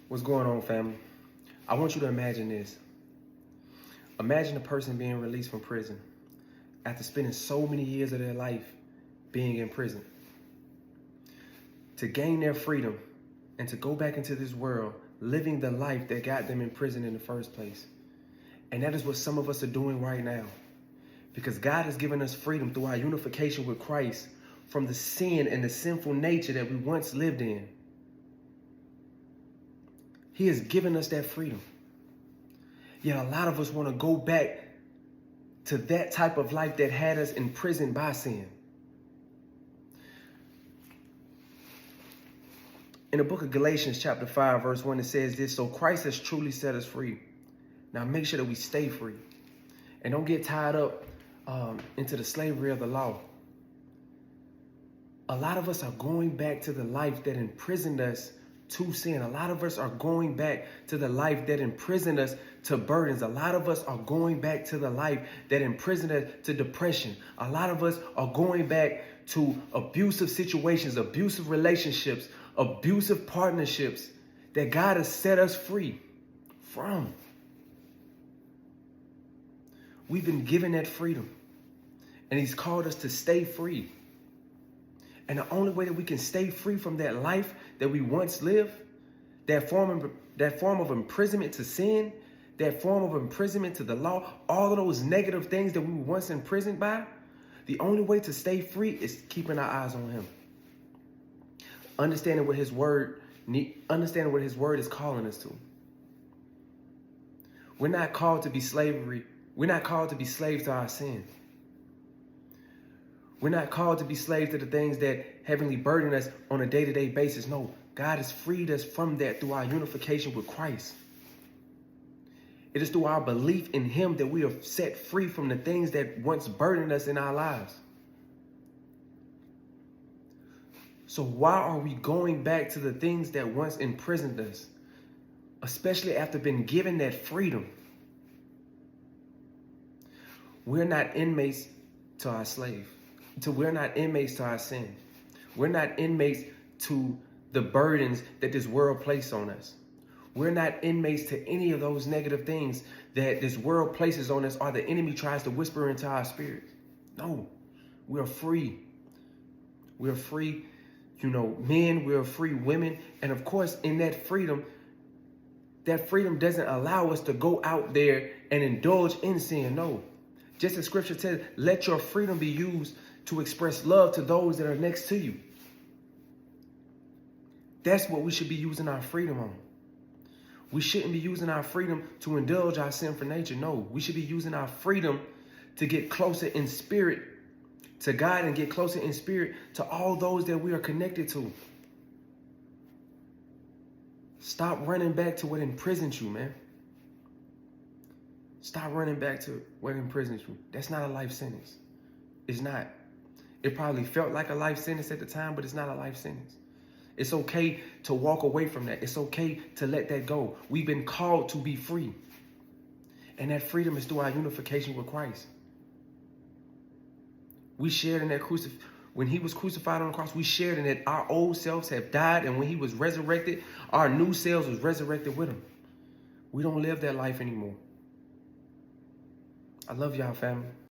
What's going on, family? I want you to imagine this. Imagine a person being released from prison after spending so many years of their life being in prison. To gain their freedom and to go back into this world, living the life that got them in prison in the first place. And that is what some of us are doing right now. Because God has given us freedom through our unification with Christ from the sin and the sinful nature that we once lived in. He has given us that freedom. Yet a lot of us want to go back to that type of life that had us imprisoned by sin. In the book of Galatians chapter 5, verse 1, it says this: so Christ has truly set us free. Now make sure that we stay free. And don't get tied up into the slavery of the law. A lot of us are going back to the life that imprisoned us to sin. A lot of us are going back to the life that imprisoned us to burdens. A lot of us are going back to the life that imprisoned us to depression. A lot of us are going back to abusive situations, abusive relationships, abusive partnerships that God has set us free from. We've been given that freedom, and He's called us to stay free. And the only way that we can stay free from that life that we once lived, that form of imprisonment to sin, that form of imprisonment to the law, all of those negative things that we were once imprisoned by, the only way to stay free is keeping our eyes on Him. Understanding what His word is calling us to. We're not called to be slavery. We're not called to be slaves to our sin. We're not called to be slaves to the things that heavily burden us on a day-to-day basis. No, God has freed us from that through our unification with Christ. It is through our belief in Him that we are set free from the things that once burdened us in our lives. So why are we going back to the things that once imprisoned us, especially after being given that freedom? We're not inmates to our slave. We're not inmates to our sin. We're not inmates to the burdens that this world placed on us. We're not inmates to any of those negative things that this world places on us or the enemy tries to whisper into our spirit. No, we are free. We are free, men, we are free women. And of course, in that freedom doesn't allow us to go out there and indulge in sin. No. Just as scripture says, let your freedom be used to express love to those that are next to you. That's what we should be using our freedom on. We shouldn't be using our freedom to indulge our sinful nature. No, we should be using our freedom to get closer in spirit to God and get closer in spirit to all those that we are connected to. Stop running back to what imprisons you, man. Stop running back to what imprisons you. That's not a life sentence. It's not. It probably felt like a life sentence at the time, but it's not a life sentence. It's okay to walk away from that. It's okay to let that go. We've been called to be free. And that freedom is through our unification with Christ. We shared in that when He was crucified on the cross, we shared in that our old selves have died, and when He was resurrected, our new selves was resurrected with Him. We don't live that life anymore. I love y'all, family.